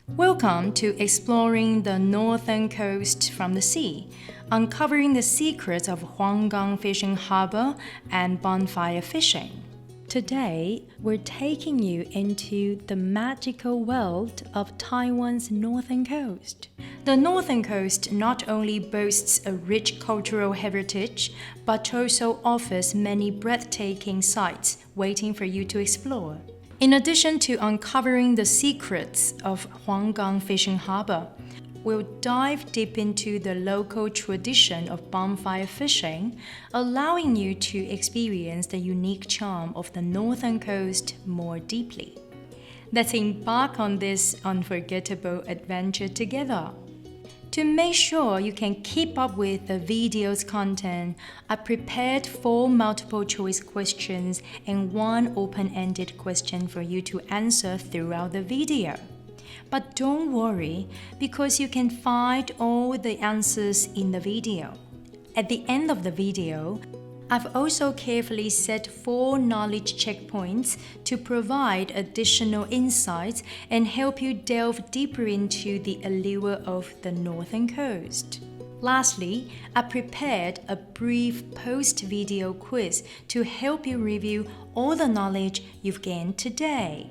Welcome to exploring the northern coast from the sea, uncovering the secrets of Huanggang Fishing Harbor and bonfire fishing. Today, we're taking you into the magical world of Taiwan's northern coast. The northern coast not only boasts a rich cultural heritage, but also offers many breathtaking sights waiting for you to explore. In addition to uncovering the secrets of Huanggang Fishing Harbor, we'll dive deep into the local tradition of bonfire fishing, allowing you to experience the unique charm of the northern coast more deeply. Let's embark on this unforgettable adventure together. To make sure you can keep up with the video's content, I prepared 4 multiple-choice questions and 1 open-ended question for you to answer throughout the video. But don't worry, because you can find all the answers in the video. At the end of the video, I've also carefully set 4 knowledge checkpoints to provide additional insights and help you delve deeper into the allure of the northern coast. Lastly, I prepared a brief post-video quiz to help you review all the knowledge you've gained today.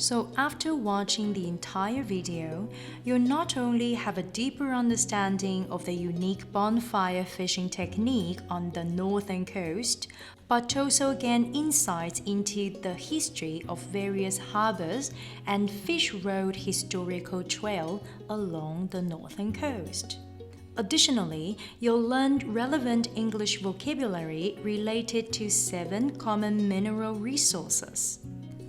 So after watching the entire video, you'll not only have a deeper understanding of the unique bonfire fishing technique on the northern coast, but also gain insights into the history of various harbors and fish road historical trail along the northern coast. Additionally, you'll learn relevant English vocabulary related to 7 common mineral resources.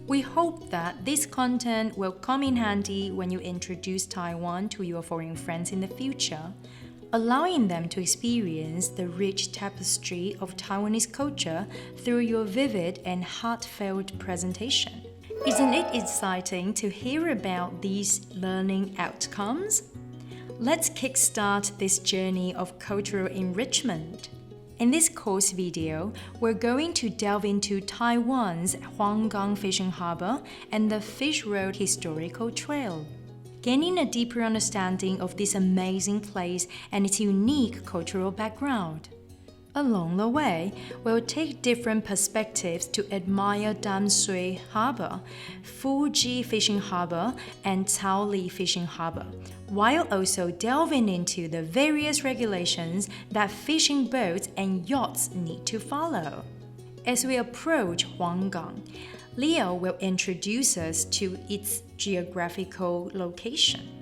We hope that this content will come in handy when you introduce Taiwan to your foreign friends in the future, allowing them to experience the rich tapestry of Taiwanese culture through your vivid and heartfelt presentation. Isn't it exciting to hear about these learning outcomes? Let's kickstart this journey of cultural enrichment. In this course video, we're going to delve into Taiwan's Huanggang Fishing Harbor and the Fish Road Historical Trail, gaining a deeper understanding of this amazing place and its unique cultural background. Along the way, we'll take different perspectives to admire Damsui Harbor, Fuji Fishing Harbor, and Caoli Fishing Harbor, while also delving into the various regulations that fishing boats and yachts need to follow. As we approach Huanggang, Leo will introduce us to its geographical location.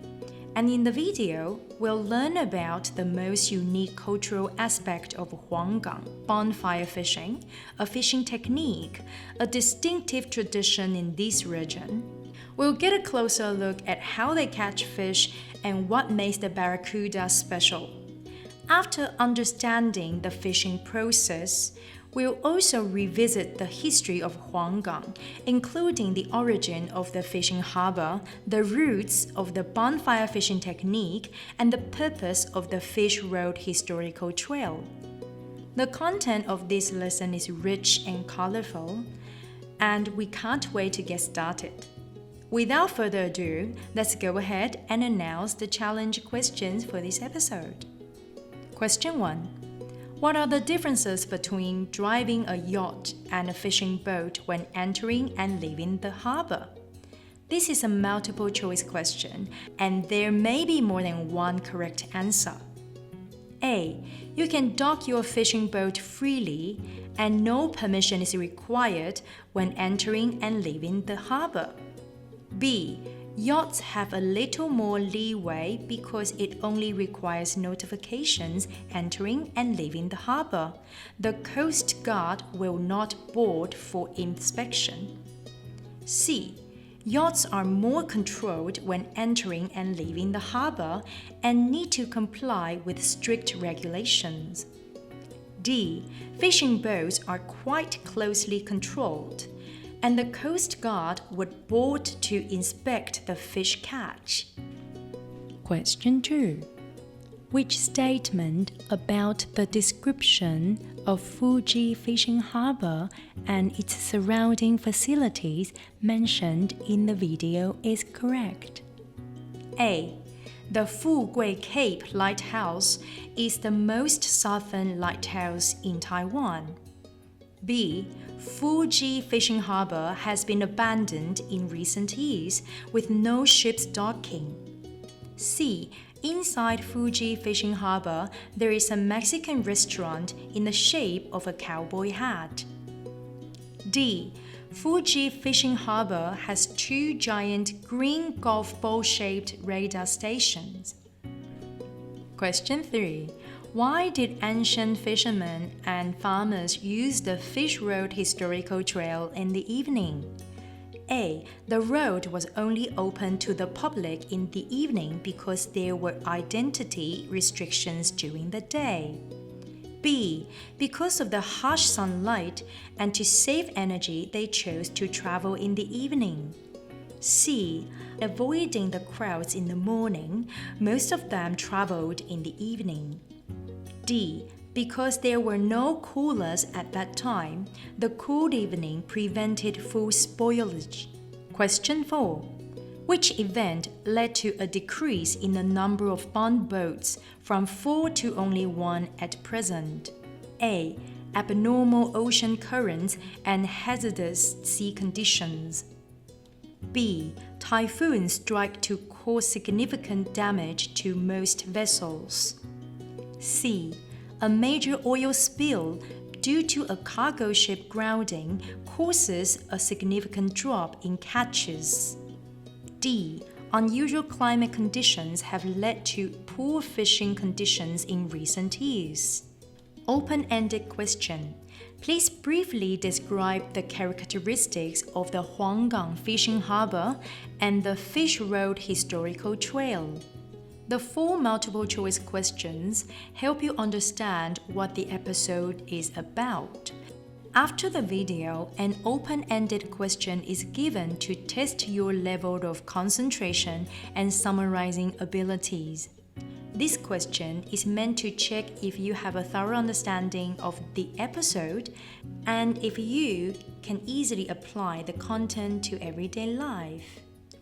And in the video, we'll learn about the most unique cultural aspect of Huanggang, bonfire fishing, a fishing technique, a distinctive tradition in this region. We'll get a closer look at how they catch fish and what makes the barracuda special. After understanding the fishing process, we'll also revisit the history of Huanggang, including the origin of the fishing harbor, the roots of the bonfire fishing technique, and the purpose of the Fish Road Historical Trail. The content of this lesson is rich and colorful, and we can't wait to get started. Without further ado, let's go ahead and announce the challenge questions for this episode. Question 1. What are the differences between driving a yacht and a fishing boat when entering and leaving the harbor? This is a multiple choice question, and there may be more than one correct answer. A. You can dock your fishing boat freely, and no permission is required when entering and leaving the harbor. B. Yachts have a little more leeway because it only requires notifications entering and leaving the harbor. The Coast Guard will not board for inspection. C. Yachts are more controlled when entering and leaving the harbor and need to comply with strict regulations. D. Fishing boats are quite closely controlled, and the Coast Guard would board to inspect the fish catch. Question 2. Which statement about the description of Fuji Fishing Harbor and its surrounding facilities mentioned in the video is correct? A. The Fugui Cape Lighthouse is the most southern lighthouse in Taiwan. B. Fuji Fishing Harbor has been abandoned in recent years with no ships docking. C. Inside Fuji Fishing Harbor, there is a Mexican restaurant in the shape of a cowboy hat. D. Fuji Fishing Harbor has 2 giant green golf ball-shaped radar stations. Question 3. Why did ancient fishermen and farmers use the Fish Road Historical Trail in the evening? A. The road was only open to the public in the evening because there were identity restrictions during the day. B. Because of the harsh sunlight and to save energy, they chose to travel in the evening. C. Avoiding the crowds in the morning, most of them traveled in the evening. D. Because there were no coolers at that time, the cool evening prevented food spoilage. Question 4. Which event led to a decrease in the number of bond boats from 4 to only 1 at present? A. Abnormal ocean currents and hazardous sea conditions. B. Typhoons strike to cause significant damage to most vessels. C. A major oil spill due to a cargo ship grounding causes a significant drop in catches. D. Unusual climate conditions have led to poor fishing conditions in recent years. Open-ended question. Please briefly describe the characteristics of the Huanggang Fishing Harbor and the Fish Road Historical Trail. The 4 multiple-choice questions help you understand what the episode is about. After the video, an open-ended question is given to test your level of concentration and summarizing abilities. This question is meant to check if you have a thorough understanding of the episode and if you can easily apply the content to everyday life.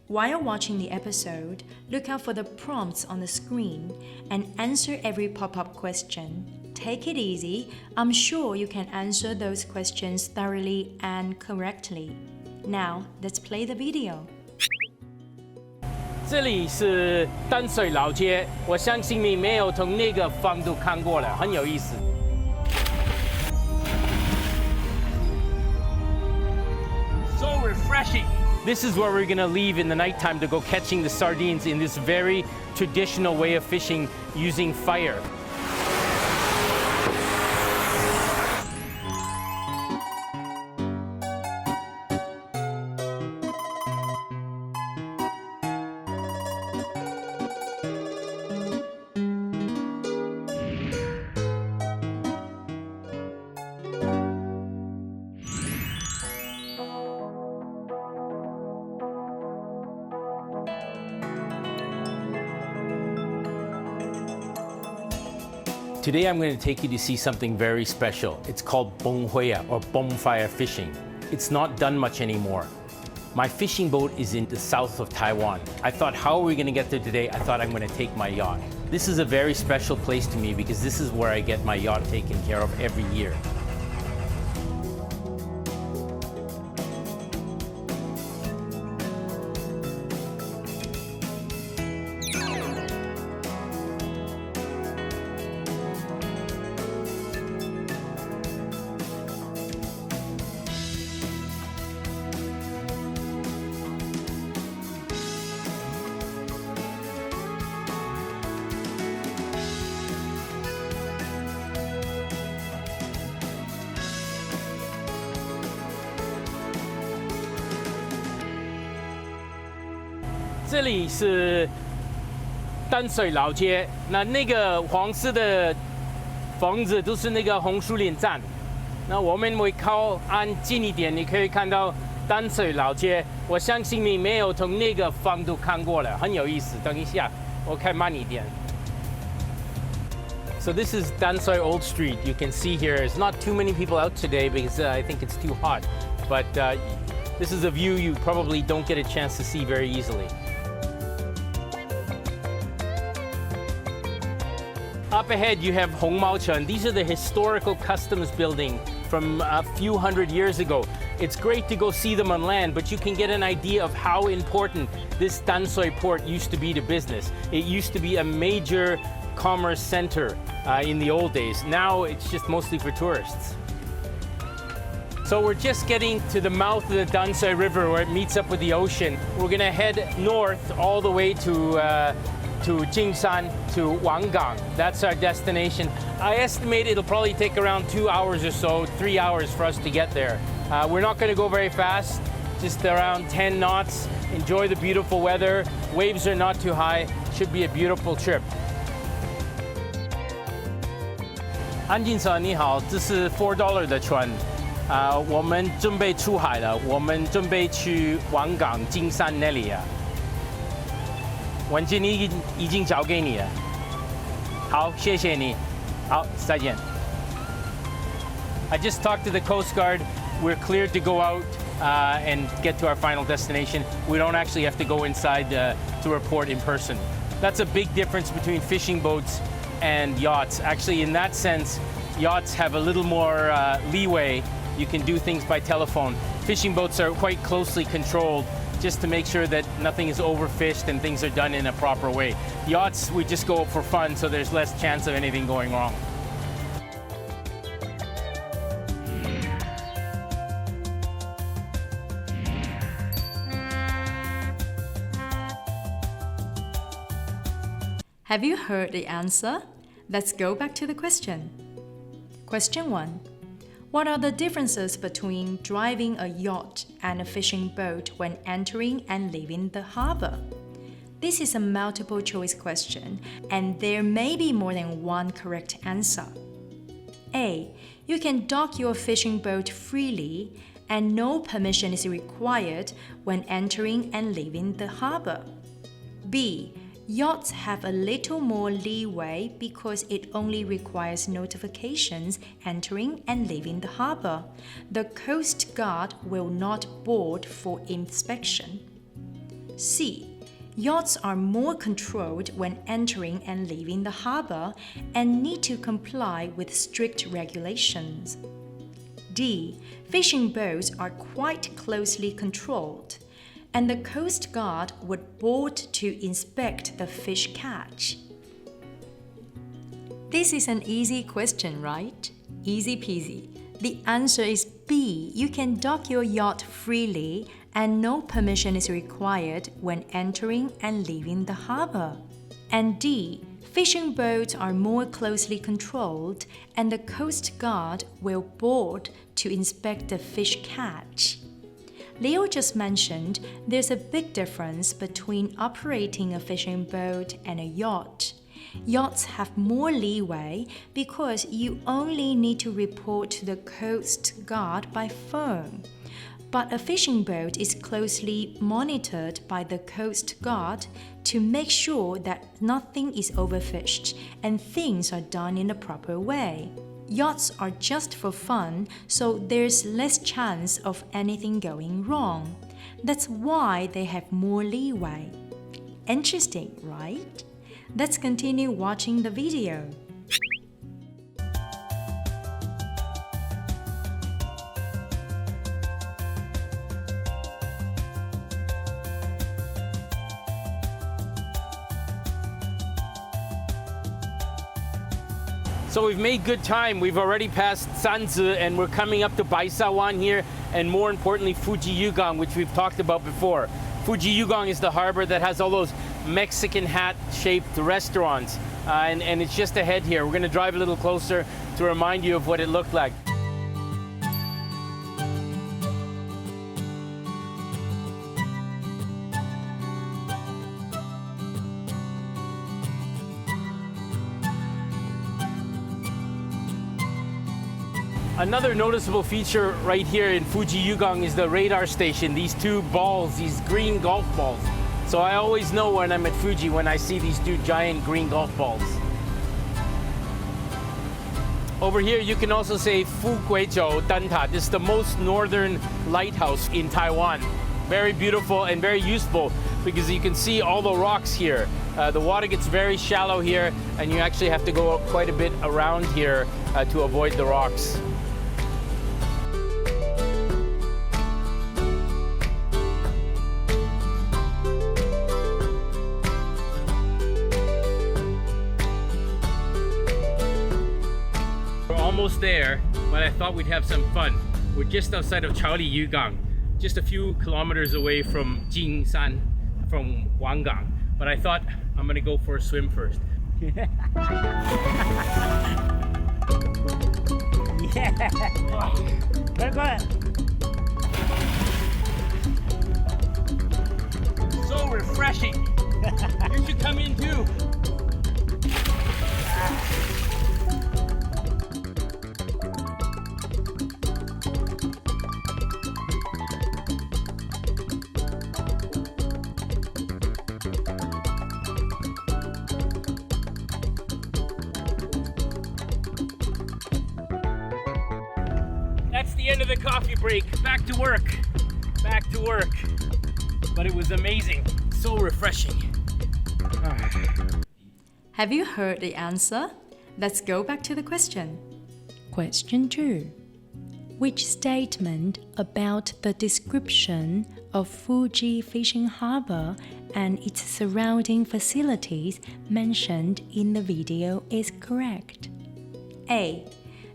While watching the episode, look out for the prompts on the screen and answer every pop-up question. Take it easy. I'm sure you can answer those questions thoroughly and correctly. Now, let's play the video. 这里是淡水老街，我相信你没有从那个方度看过了，很有意思。So refreshing. This is where we're gonna leave in the nighttime to go catching the sardines in this very traditional way of fishing using fire. Today I'm going to take you to see something very special. It's called Bonfire or Bonfire fishing. It's not done much anymore. My fishing boat is in the south of Taiwan. I thought, how are we going to get there today? I thought I'm going to take my yacht. This is a very special place to me because this is where I get my yacht taken care of every year.这里是淡水老街，那个黄色的房子都是那个红树林站。那我们会靠岸近一点，你可以看到淡水老街。我相信你没有从那个方度看过了，很有意思。等一下，我开慢一点。So this is Dansoi Old Street. You can see here, there's not too many people out today because I think it's too hot. But this is a view you probably don't get a chance to see very easily. Up ahead, you have Hongmaocheng. These are the historical customs building from a few hundred years ago. It's great to go see them on land, but you can get an idea of how important this Danshui port used to be to business. It used to be a major commerce center in the old days. Now it's just mostly for tourists. So we're just getting to the mouth of the Danshui River where it meets up with the ocean. We're gonna head north all the way to Jingshan, to Huanggang. That's our destination. I estimate it'll probably take around 2 hours or so, 3 hours for us to get there. We're not gonna go very fast, just around 10 knots. Enjoy the beautiful weather. Waves are not too high. Should be a beautiful trip. 安静生你好，这是$4的船，我们准备出海了，我们准备去王港金山那里啊。文件已经交给你了，好，谢谢你，好，再见。I just talked to the Coast Guard. We're cleared to go out and get to our final destination. We don't actually have to go inside to report in person. That's a big difference between fishing boats and yachts. Actually, in that sense, yachts have a little more leeway. You can do things by telephone. Fishing boats are quite closely controlled just to make sure that nothing is overfished and things are done in a proper way. Yachts, we just go for fun, so there's less chance of anything going wrong. Have you heard the answer? Let's go back to the question. Question 1. What are the differences between driving a yacht and a fishing boat when entering and leaving the harbor? This is a multiple choice question, and there may be more than one correct answer. A. You can dock your fishing boat freely, and no permission is required when entering and leaving the harbor. B. Yachts have a little more leeway because it only requires notifications entering and leaving the harbor. The Coast Guard will not board for inspection. C. Yachts are more controlled when entering and leaving the harbor and need to comply with strict regulations. D. Fishing boats are quite closely controlled, and the Coast Guard would board to inspect the fish catch. This is an easy question, right? Easy peasy. The answer is B. You can dock your yacht freely and no permission is required when entering and leaving the harbor. And D. Fishing boats are more closely controlled and the Coast Guard will board to inspect the fish catch. Leo just mentioned there's a big difference between operating a fishing boat and a yacht. Yachts have more leeway because you only need to report to the Coast Guard by phone. But a fishing boat is closely monitored by the Coast Guard to make sure that nothing is overfished and things are done in a proper way. Yachts are just for fun, so there's less chance of anything going wrong. That's why they have more leeway. Interesting, right? Let's continue watching the video. So we've made good time. We've already passed Sanzi and we're coming up to Baisawan here, and more importantly Fuji-Yugang, which we've talked about before. Fuji-Yugang is the harbor that has all those Mexican hat-shaped restaurants, and it's just ahead here. We're going to drive a little closer to remind you of what it looked like. Another noticeable feature right here in Fuji-Yugang is the radar station. These two balls, these green golf balls. So I always know when I'm at Fuji when I see these two giant green golf balls. Over here you can also say Fuguizhou Danta. This is the most northern lighthouse in Taiwan. very beautiful and very useful because you can see all the rocks here. The water gets very shallow here, and you actually have to go quite a bit around here to avoid the rocks. We're almost there, but I thought we'd have some fun. We're just outside of Huanggang, just a few kilometers away from Jingshan, from Huanggang. But I thought I'm gonna go for a swim first. Yeah. Very good. So refreshing. You should come in too. That's the end of the coffee break. Back to work. Back to work. But it was amazing. So refreshing. Have you heard the answer? Let's go back to the question. Question 2. Which statement about the description of Fuji Fishing Harbor and its surrounding facilities mentioned in the video is correct? A.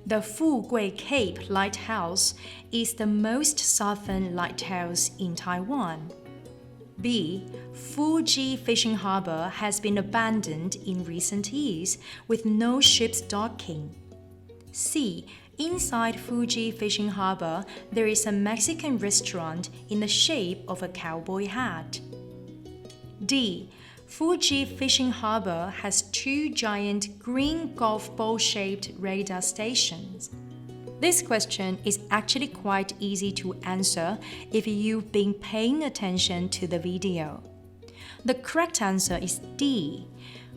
The Fugui Cape Lighthouse is the most southern lighthouse in Taiwan. B. Fuji Fishing Harbor has been abandoned in recent years with no ships docking. C. Inside Fuji Fishing Harbor, there is a Mexican restaurant in the shape of a cowboy hat. D. Fuji Fishing Harbor has 2 giant green golf ball-shaped radar stations. This question is actually quite easy to answer if you've been paying attention to the video. The correct answer is D.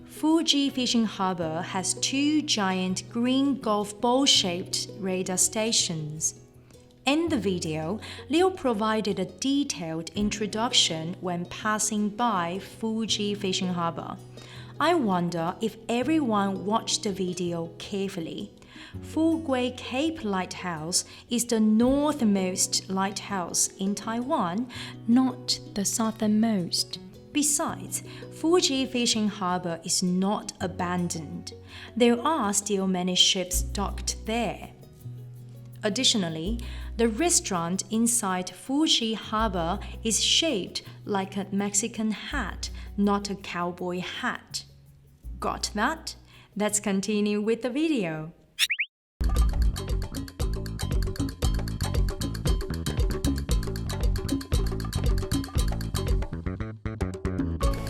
Fuji Fishing Harbor has 2 giant green golf ball-shaped radar stations. In the video, Leo provided a detailed introduction when passing by Fuji Fishing Harbor. I wonder if everyone watched the video carefully. Fugui Cape Lighthouse is the northernmost lighthouse in Taiwan, not the southernmost. Besides, Fuji Fishing Harbor is not abandoned. There are still many ships docked there. Additionally, the restaurant inside Fuji Harbor is shaped like a Mexican hat, not a cowboy hat. Got that? Let's continue with the video.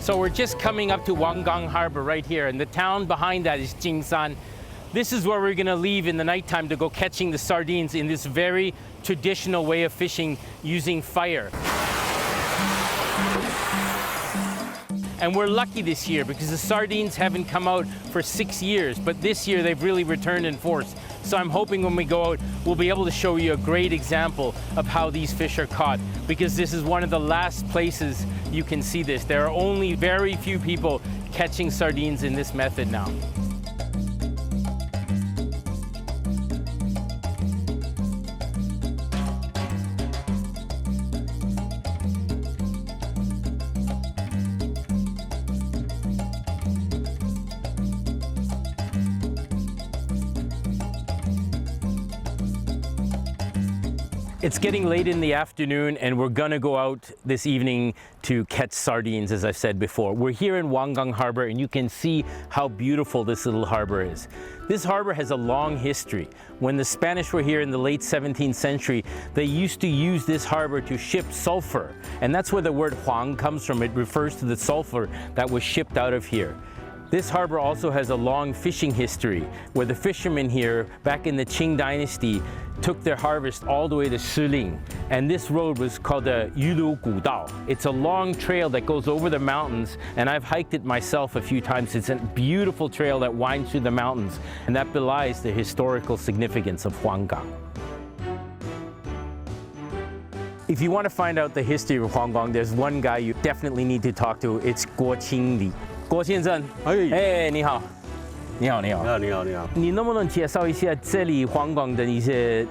So we're just coming up to Huanggang Harbor right here, and the town behind that is Jingshan. This is where we're gonna leave in the nighttime to go catching the sardines in this very traditional way of fishing using fire. And we're lucky this year because the sardines haven't come out for 6 years, but this year they've really returned in force. So I'm hoping when we go out, we'll be able to show you a great example of how these fish are caught, because this is one of the last places you can see this. There are only very few people catching sardines in this method now. It's getting late in the afternoon, and we're gonna go out this evening to catch sardines, as I've said before. We're here in Huanggang Harbor, and you can see how beautiful this little harbor is. This harbor has a long history. When the Spanish were here in the late 17th century, they used to use this harbor to ship sulfur, and that's where the word Huang comes from. It refers to the sulfur that was shipped out of here. This harbor also has a long fishing history, where the fishermen here, back in the Qing dynasty, took their harvest all the way to Shiling. And this road was called the鱼路古道. It's a long trail that goes over the mountains, and I've hiked it myself a few times. It's a beautiful trail that winds through the mountains, and that belies the historical significance of Huanggang. If you want to find out the history of Huanggang, there's one guy you definitely need to talk to. It's 郭清理。郭先生，哎，你好，你好，你好，你好，你好。你能不能介绍一下这里黄港的一些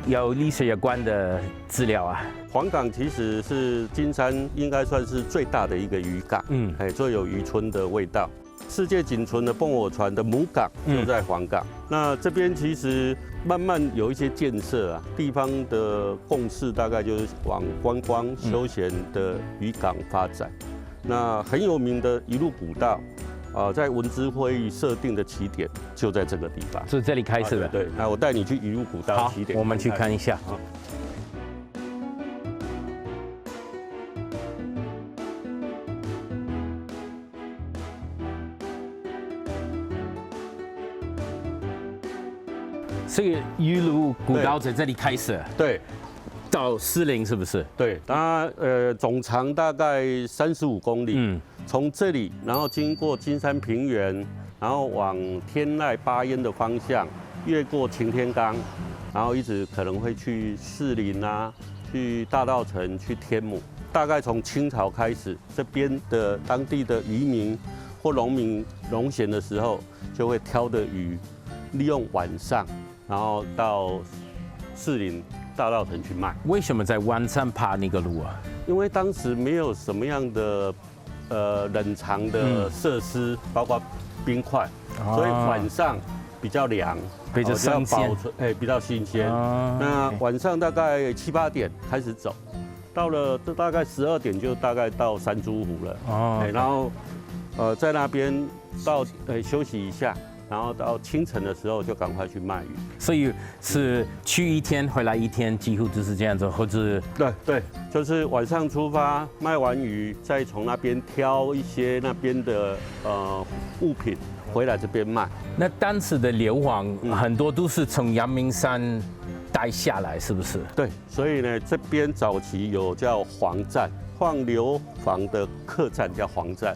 有历史有关的资料啊？黄港其实是金山应该算是最大的一个渔港，最有渔村的味道。世界仅存的蹦火船的母港就在黄港。那这边其实慢慢有一些建设啊，地方的共识大概就是往观光休闲的渔港发展。那很有名的鱼路古道，在文资会议设定的起点就在这个地方，是这里开始的。对，那我带你去鱼路古道起点，好，我们去看一下。这个鱼路古道在这里开始，对，到士林是不是？对，它总长大概35公里，从这里，然后经过金山平原，然后往天籁巴烟的方向，越过擎天岗，然后一直可能会去士林啊，去大稻埕，去天母。大概从清朝开始，这边的当地的渔民或农民农闲的时候，就会挑的鱼，利用晚上。然后到士林、大稻埕去卖。为什么在晚上爬那个路啊？因为当时没有什么样的冷藏的设施，包括冰块，所以晚上比较凉，比较新鲜，比较新鲜。那晚上大概7、8点开始走，到了大概12点就大概到山猪湖了。然后在那边到休息一下。然后到清晨的时候就赶快去卖鱼，所以是去一天回来一天，几乎就是这样子，或者对，就是晚上出发卖完鱼，再从那边挑一些那边的物品回来这边卖。那当时的硫磺很多都是从阳明山带下来，是不是？对，所以呢，这边早期有叫磺站，放硫磺的客栈叫磺站。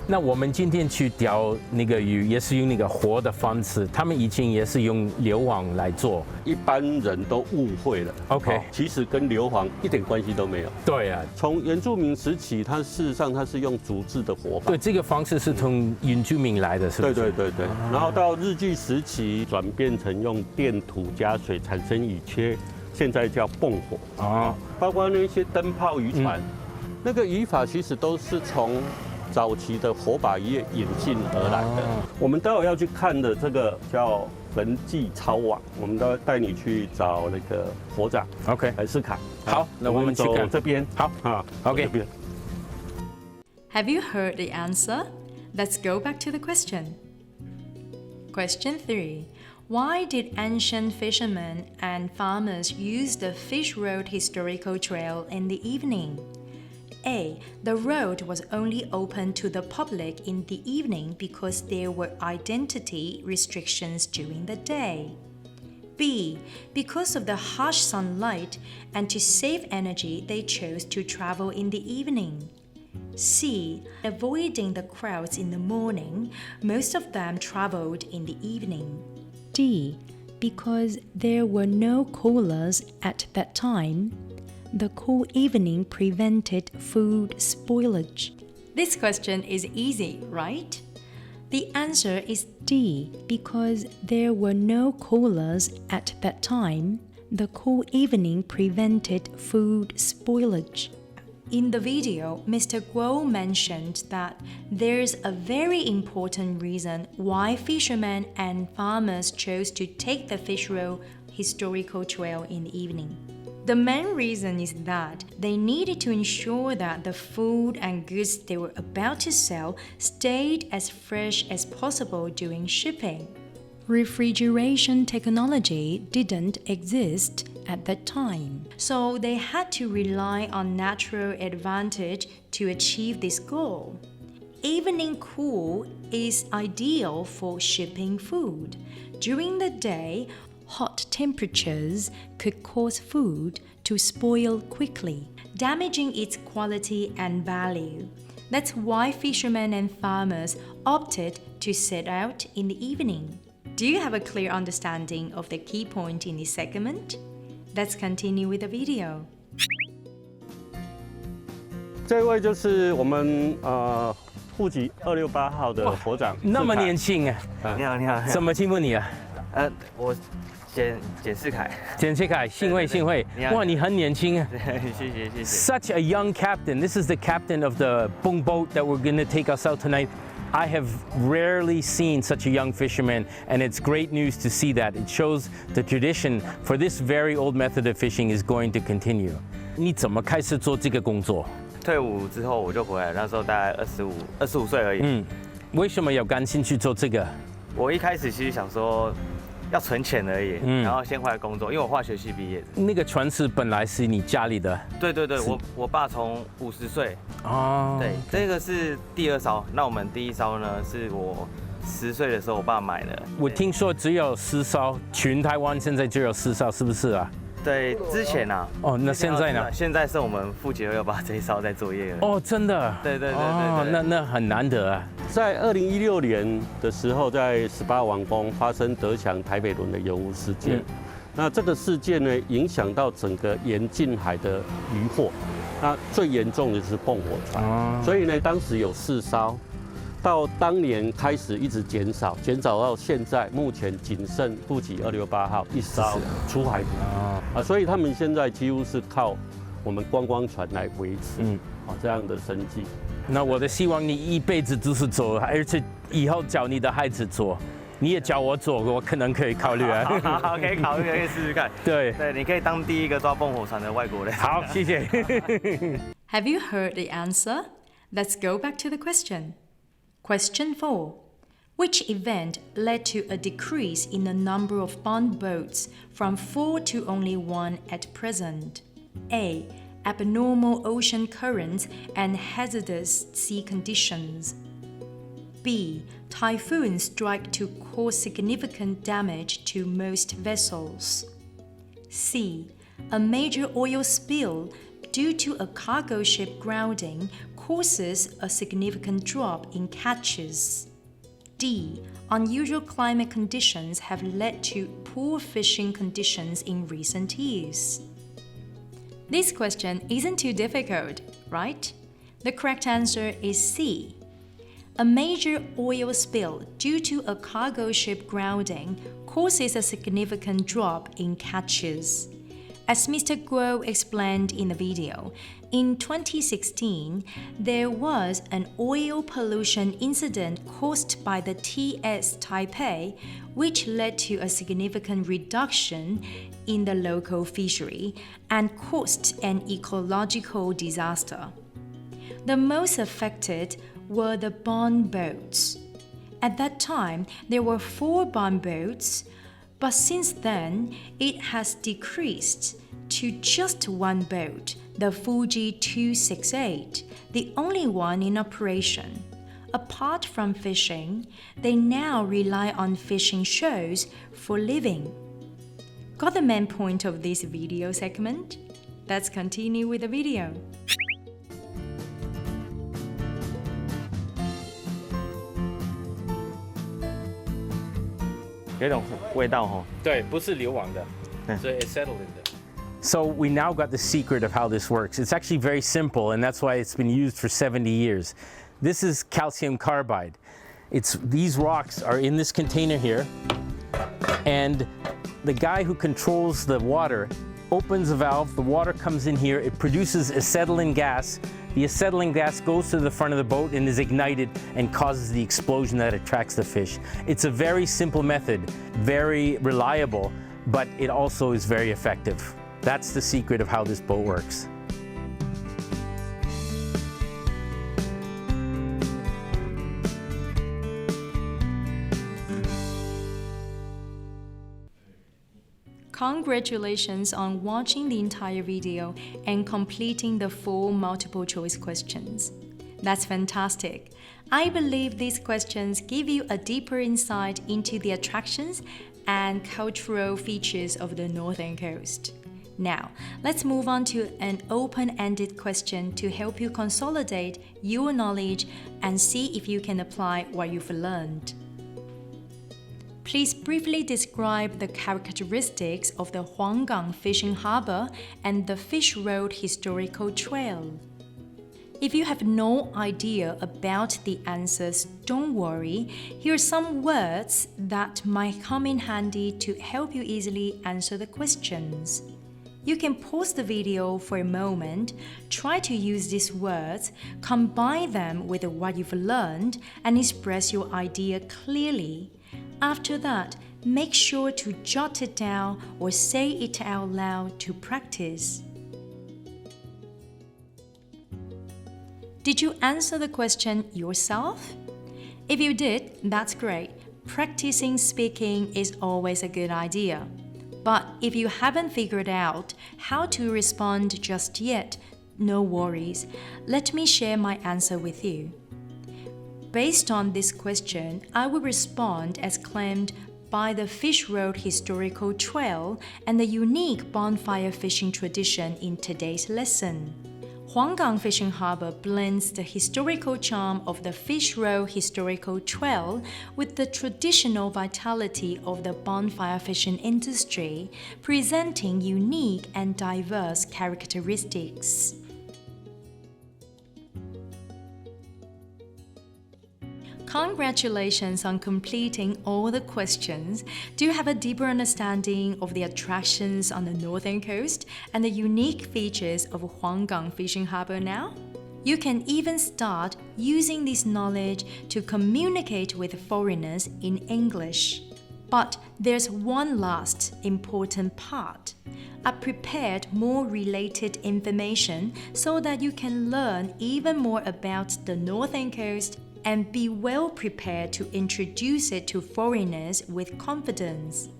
那我们今天去钓那个鱼，也是用那个活的方式。他们以前也是用硫磺来做，一般人都误会了。OK，其实跟硫磺一点关系都没有。对啊，从原住民时期，它事实上它是用竹制的火把。对，这个方式是从原住民来的，是不是？对。然后到日据时期，转变成用电土加水产生乙炔，现在叫蹦火。包括那些灯泡渔船，那个渔法其实都是从早期的火把渔业引进而来的。我们待会要去看的这个叫人际抄网，我们都带你去找那个火长 ，OK， 来试卡。好，那我们去看这边。好，OK。Have you heard the answer? Let's go back to the question. Question 3. Why did ancient fishermen and farmers use the Fish Road historical trail in the evening? A. The road was only open to the public in the evening because there were identity restrictions during the day. B. Because of the harsh sunlight and to save energy, they chose to travel in the evening. C. Avoiding the crowds in the morning, most of them traveled in the evening. D. Because there were no coolers at that time, the cool evening prevented food spoilage. This question is easy, right? The answer is D. Because there were no coolers at that time, the cool evening prevented food spoilage. In the video, Mr. Guo mentioned that there's a very important reason why fishermen and farmers chose to take the Fish Road historical trail in the evening. The main reason is that they needed to ensure that the food and goods they were about to sell stayed as fresh as possible during shipping. Refrigeration technology didn't exist at that time, so they had to rely on natural advantage to achieve this goal. Evening cool is ideal for shipping food. During the day, hot temperatures could cause food to spoil quickly, damaging its quality and value. That's why fishermen and farmers opted to set out in the evening. Do you have a clear understanding of the key point in this segment? Let's continue with the video. 这位就是我们户籍268号的伙长。那么年轻啊！你好，你好。怎么称呼你啊？我简世凯。简世凯，幸会。哇，你很年轻啊！谢谢。Such a young captain. This is the captain of the Bung boat that we're going to take us out tonight. I have rarely seen such a young fisherman, and it's great news to see that. It shows the tradition for this very old method of fishing is going to continue. 你怎么开始做这个工作？退伍之后我就回来，那时候大概25岁而已。为什么有感兴趣做这个？我一开始其实想说要存钱而已，然后先回来工作，因为我化学系毕业的。那个船是本来是你家里的？对，我爸从50岁。哦。对，这个是第2艘，那我们第1艘呢是我10岁的时候我爸买的。我听说只有4艘，全台湾现在只有4艘，是不是啊？对，之前啊。哦，那现在呢？现在是我们富杰268这一艘在作业了。哦，真的？对。哦，那很难得啊。在2016年的时候，在18王宫发生德强台北轮的油污事件。那这个事件呢，影响到整个沿近海的渔获。那最严重的是蹦火船。所以呢，当时有4艘。到当年开始一直减少到现在，目前仅剩户籍268号1艘出海捕。所以他们现在几乎是靠我们观光船来维持这样的生计。那我的希望你一辈子都是做，而且以后教你的孩子做，你也教我做，我可能可以考虑啊。好，可以考虑，可以试试看。对，你可以当第一个抓蹦火船的外国人。好，谢谢。Have you heard the answer? Let's go back to the question. Question 4. Which event led to a decrease in the number of bond boats from 4 to only 1 at present? A. Abnormal ocean currents and hazardous sea conditions. B. Typhoons strike to cause significant damage to most vessels. C. A major oil spill due to a cargo ship grounding causes a significant drop in catches. D. Unusual climate conditions have led to poor fishing conditions in recent years. This question isn't too difficult, right? The correct answer is C. A major oil spill due to a cargo ship grounding causes a significant drop in catches. As Mr. Guo explained in the video, in 2016, there was an oil pollution incident caused by the TS Taipei, which led to a significant reduction in the local fishery and caused an ecological disaster. The most affected were the bond boats. At that time, there were 4 bond boats, but since then, it has decreased to just 1 boat, the Fuji 268, the only one in operation. Apart from fishing, they now rely on fishing shows for living. Got the main point of this video segment? Let's continue with the video. 有一种味道哦。对，不是流亡的，所以 it's settled in there. So we now got the secret of how this works. It's actually very simple, and that's why it's been used for 70 years. This is calcium carbide. These rocks are in this container here, and the guy who controls the water opens a valve, the water comes in here, it produces acetylene gas. The acetylene gas goes to the front of the boat and is ignited and causes the explosion that attracts the fish. It's a very simple method, very reliable, but it also is very effective. That's the secret of how this boat works. Congratulations on watching the entire video and completing the 4 multiple choice questions. That's fantastic. I believe these questions give you a deeper insight into the attractions and cultural features of the northern coast. Now, let's move on to an open-ended question to help you consolidate your knowledge and see if you can apply what you've learned. Please briefly describe the characteristics of the Huanggang Fishing Harbor and the Fish Road Historical Trail. If you have no idea about the answers, don't worry. Here are some words that might come in handy to help you easily answer the questions. You can pause the video for a moment, try to use these words, combine them with what you've learned, and express your idea clearly. After that, make sure to jot it down or say it out loud to practice. Did you answer the question yourself? If you did, that's great. Practicing speaking is always a good idea. But if you haven't figured out how to respond just yet, no worries. Let me share my answer with you. Based on this question, I will respond as claimed by the Fish Road Historical Trail and the unique bonfire fishing tradition in today's lesson. Huanggang Fishing Harbor blends the historical charm of the Fish Road Historical Trail with the traditional vitality of the bonfire fishing industry, presenting unique and diverse characteristics. Congratulations on completing all the questions. Do you have a deeper understanding of the attractions on the northern coast and the unique features of Huanggang Fishing Harbor now? You can even start using this knowledge to communicate with foreigners in English. But there's one last important part. I prepared more related information so that you can learn even more about the northern coast and be well prepared to introduce it to foreigners with confidence.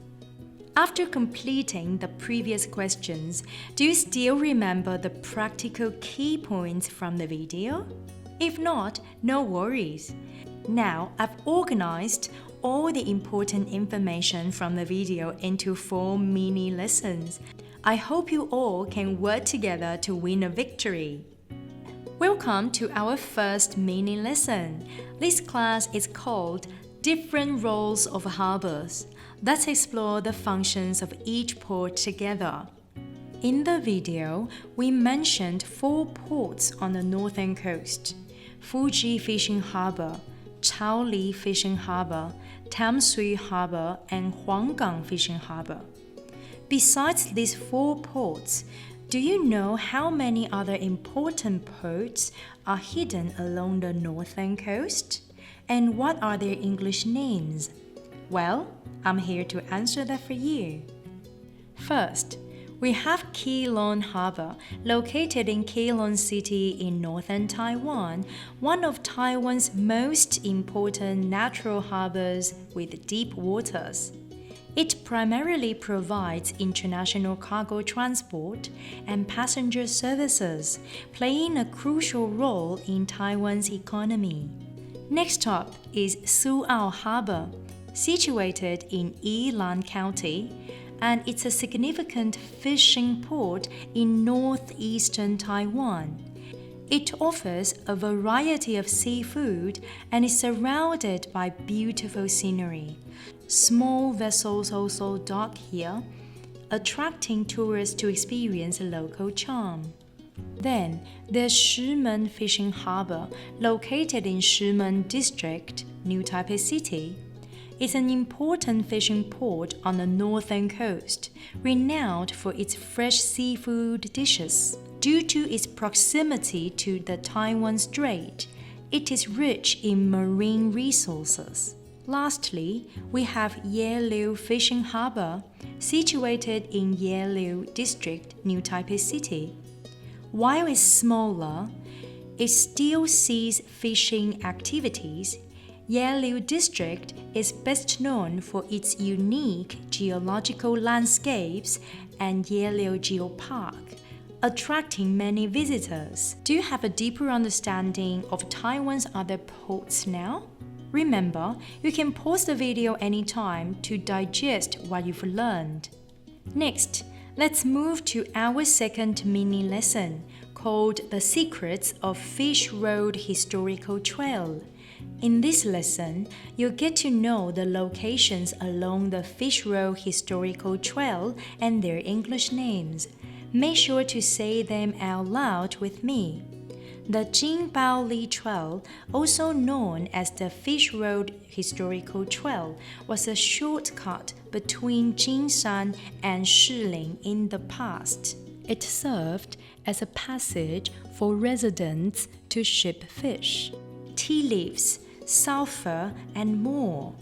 After completing the previous questions, do you still remember the practical key points from the video? If not, no worries. Now I've organized all the important information from the video into 4 mini lessons. I hope you all can work together to win a victory. Welcome to our first mini lesson. This class is called Different Roles of Harbors. Let's explore the functions of each port together. In the video, we mentioned 4 ports on the northern coast: Fuji Fishing Harbor, Chaoli Fishing Harbor, Tamsui Harbor, and Huanggang Fishing Harbor. Besides these 4 ports, do you know how many other important ports are hidden along the northern coast? And what are their English names? Well, I'm here to answer that for you. First, we have Keelung Harbor, located in Keelung City in northern Taiwan, one of Taiwan's most important natural harbors with deep waters. It primarily provides international cargo transport and passenger services, playing a crucial role in Taiwan's economy. Next up is Suao Harbor, situated in Yilan County, and it's a significant fishing port in northeastern Taiwan. It offers a variety of seafood and is surrounded by beautiful scenery. Small vessels also dock here, attracting tourists to experience local charm. Then there's Shimen Fishing Harbor, located in Shimen District, New Taipei City. It's an important fishing port on the northern coast, renowned for its fresh seafood dishes. Due to its proximity to the Taiwan Strait, it is rich in marine resources. Lastly, we have Yeliu Fishing Harbor, situated in Yeliu District, New Taipei City. While it's smaller, it still sees fishing activities. Yeliu District is best known for its unique geological landscapes and Yeliu Geopark, attracting many visitors. Do you have a deeper understanding of Taiwan's other ports now? Remember, you can pause the video anytime to digest what you've learned. Next, let's move to our second mini lesson, called The Secrets of Fish Road Historical Trail. In this lesson, you'll get to know the locations along the Fish Road Historical Trail and their English names. Make sure to say them out loud with me. The Jingbaoli Trail, also known as the Fish Road Historical Trail, was a shortcut between Jinshan and Shilin in the past. It served as a passage for residents to ship fish, tea leaves, sulfur, and more.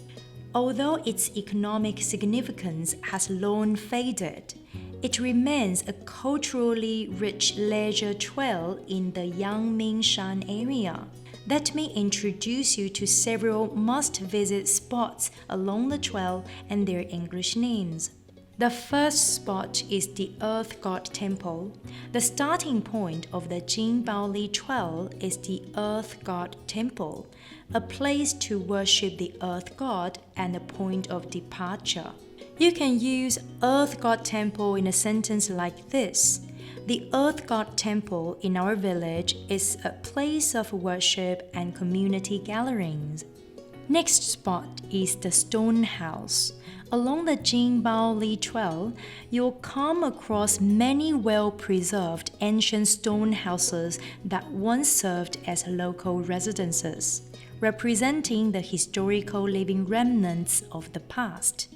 Although its economic significance has long faded, it remains a culturally rich leisure trail in the Yangmingshan area. Let me introduce you to several must-visit spots along the trail and their English names. The first spot is the Earth God Temple. The starting point of the Jingbaoli Trail is the Earth God Temple, a place to worship the Earth God and a point of departure. You can use Earth God Temple in a sentence like this. The Earth God Temple in our village is a place of worship and community gatherings. Next spot is the Stone House. Along the Jingbaoli Trail, you'll come across many well-preserved ancient stone houses that once served as local residences, representing the historical living remnants of the past.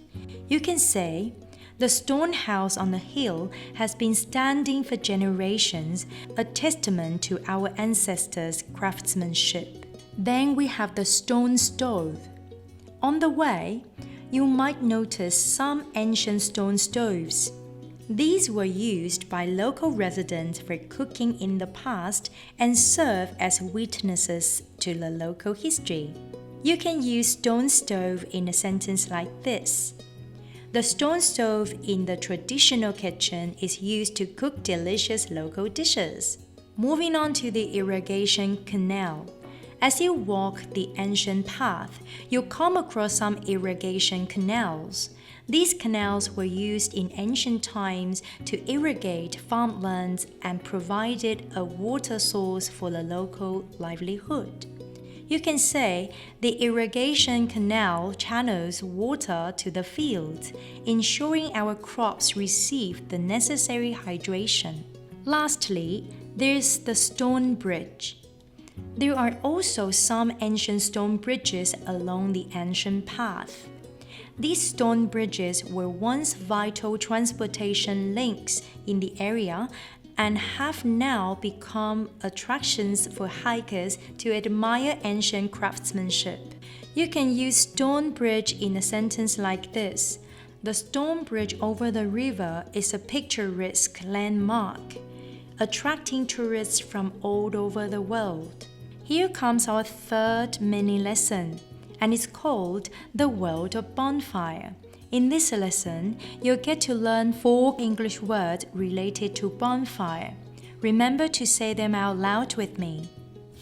You can say, the stone house on the hill has been standing for generations, a testament to our ancestors' craftsmanship. Then we have the stone stove. On the way, you might notice some ancient stone stoves. These were used by local residents for cooking in the past and serve as witnesses to the local history. You can use stone stove in a sentence like this. The stone stove in the traditional kitchen is used to cook delicious local dishes. Moving on to the irrigation canal. As you walk the ancient path, you'll come across some irrigation canals. These canals were used in ancient times to irrigate farmlands and provided a water source for the local livelihood. You can say the irrigation canal channels water to the fields, ensuring our crops receive the necessary hydration. Lastly, there's the stone bridge. There are also some ancient stone bridges along the ancient path. These stone bridges were once vital transportation links in the area and have now become attractions for hikers to admire ancient craftsmanship. You can use stone bridge in a sentence like this. The stone bridge over the river is a picturesque landmark, attracting tourists from all over the world. Here comes our third mini lesson, and it's called The World of Bonfire. In this lesson, you'll get to learn 4 English words related to bonfire. Remember to say them out loud with me.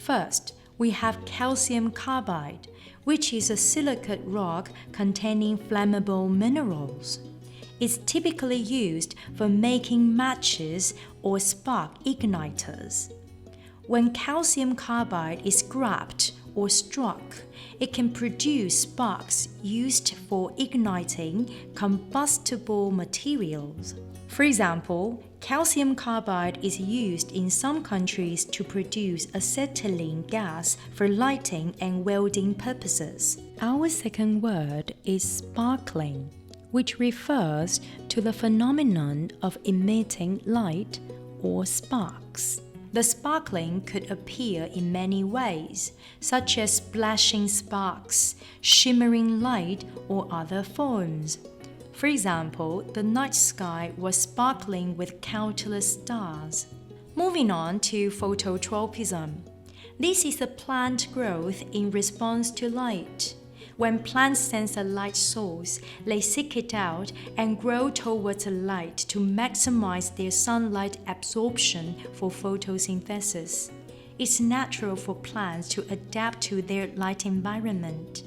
First, we have calcium carbide, which is a silicate rock containing flammable minerals. It's typically used for making matches or spark igniters. When calcium carbide is scrapped or struck, it can produce sparks used for igniting combustible materials. For example, calcium carbide is used in some countries to produce acetylene gas for lighting and welding purposes. Our second word is sparkling, which refers to the phenomenon of emitting light or sparks. The sparkling could appear in many ways, such as splashing sparks, shimmering light, or other forms. For example, the night sky was sparkling with countless stars. Moving on to phototropism. This is a plant growth in response to light. When plants sense a light source, they seek it out and grow towards the light to maximize their sunlight absorption for photosynthesis. It's natural for plants to adapt to their light environment.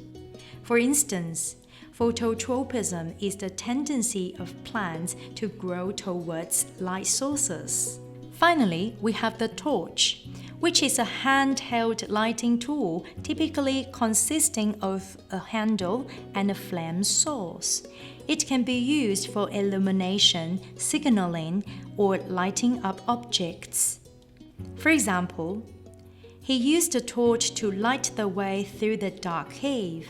For instance, phototropism is the tendency of plants to grow towards light sources. Finally, we have the torch, which is a handheld lighting tool typically consisting of a handle and a flame source. It can be used for illumination, signaling, or lighting up objects. For example, He used a torch to light the way through the dark cave.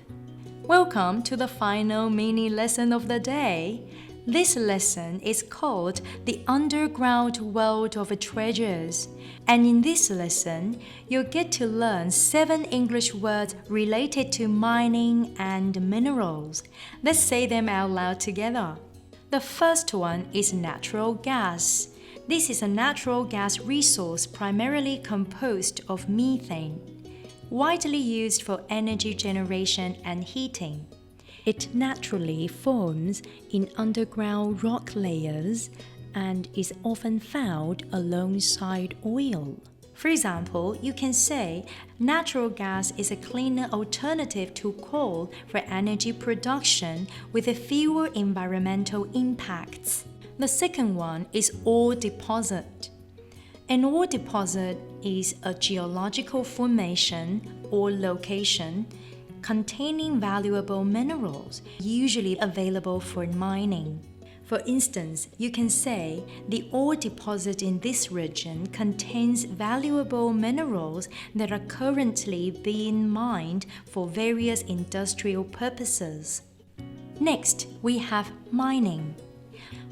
Welcome to the final mini lesson of the day. This lesson is called The Underground World of Treasures. And in this lesson, you'll get to learn 7 English words related to mining and minerals. Let's say them out loud together. The first one is natural gas. This is a natural gas resource primarily composed of methane, widely used for energy generation and heating. It naturally forms in underground rock layers and is often found alongside oil. For example, you can say natural gas is a cleaner alternative to coal for energy production with fewer environmental impacts. The second one is ore deposit. An ore deposit is a geological formation or location containing valuable minerals, usually available for mining. For instance, you can say the ore deposit in this region contains valuable minerals that are currently being mined for various industrial purposes. Next, we have mining.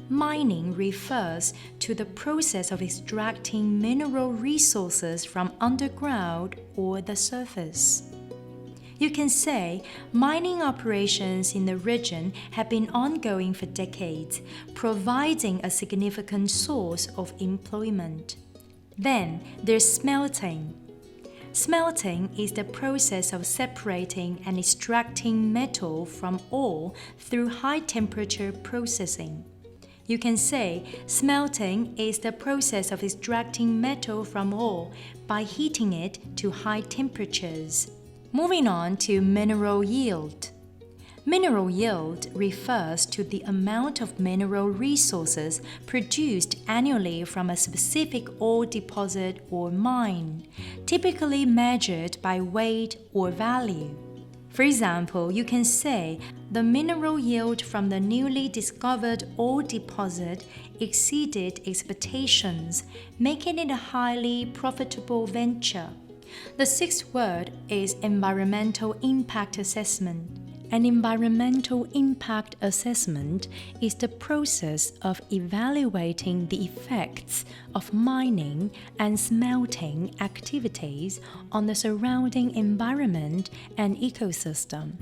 Mining refers to the process of extracting mineral resources from underground or the surface. You can say mining operations in the region have been ongoing for decades, providing a significant source of employment. Then there's smelting. Smelting is the process of separating and extracting metal from ore through high-temperature processing. You can say smelting is the process of extracting metal from ore by heating it to high temperatures. Moving on to mineral yield. Mineral yield refers to the amount of mineral resources produced annually from a specific ore deposit or mine, typically measured by weight or value. For example, you can say the mineral yield from the newly discovered ore deposit exceeded expectations, making it a highly profitable venture. The sixth word is environmental impact assessment. An environmental impact assessment is the process of evaluating the effects of mining and smelting activities on the surrounding environment and ecosystem.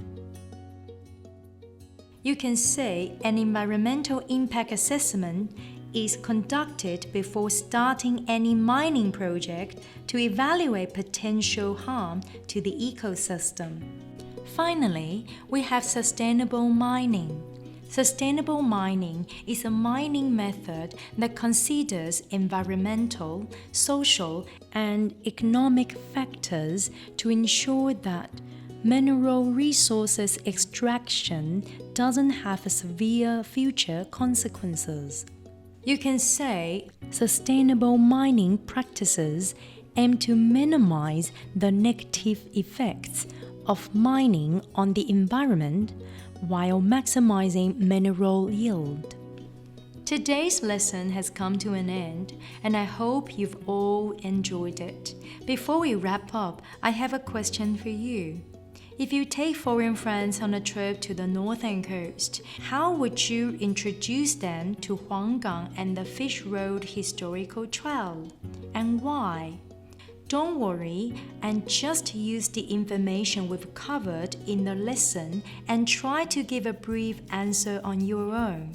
You can say an environmental impact assessment is conducted before starting any mining project to evaluate potential harm to the ecosystem. Finally, we have sustainable mining. Sustainable mining is a mining method that considers environmental, social, and economic factors to ensure that mineral resources extraction doesn't have severe future consequences. You can say sustainable mining practices aim to minimize the negative effects of mining on the environment while maximizing mineral yield. Today's lesson has come to an end, and I hope you've all enjoyed it. Before we wrap up, I have a question for you. If you take foreign friends on a trip to the northern coast, how would you introduce them to Huanggang and the Fish Road Historical Trail? And why? Don't worry and just use the information we've covered in the lesson and try to give a brief answer on your own.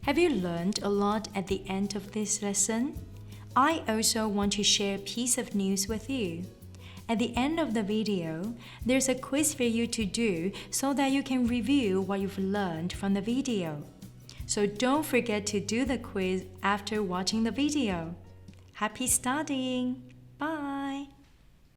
Have you learned a lot at the end of this lesson? I also want to share a piece of news with you. At the end of the video, there's a quiz for you to do so that you can review what you've learned from the video. So don't forget to do the quiz after watching the video. Happy studying!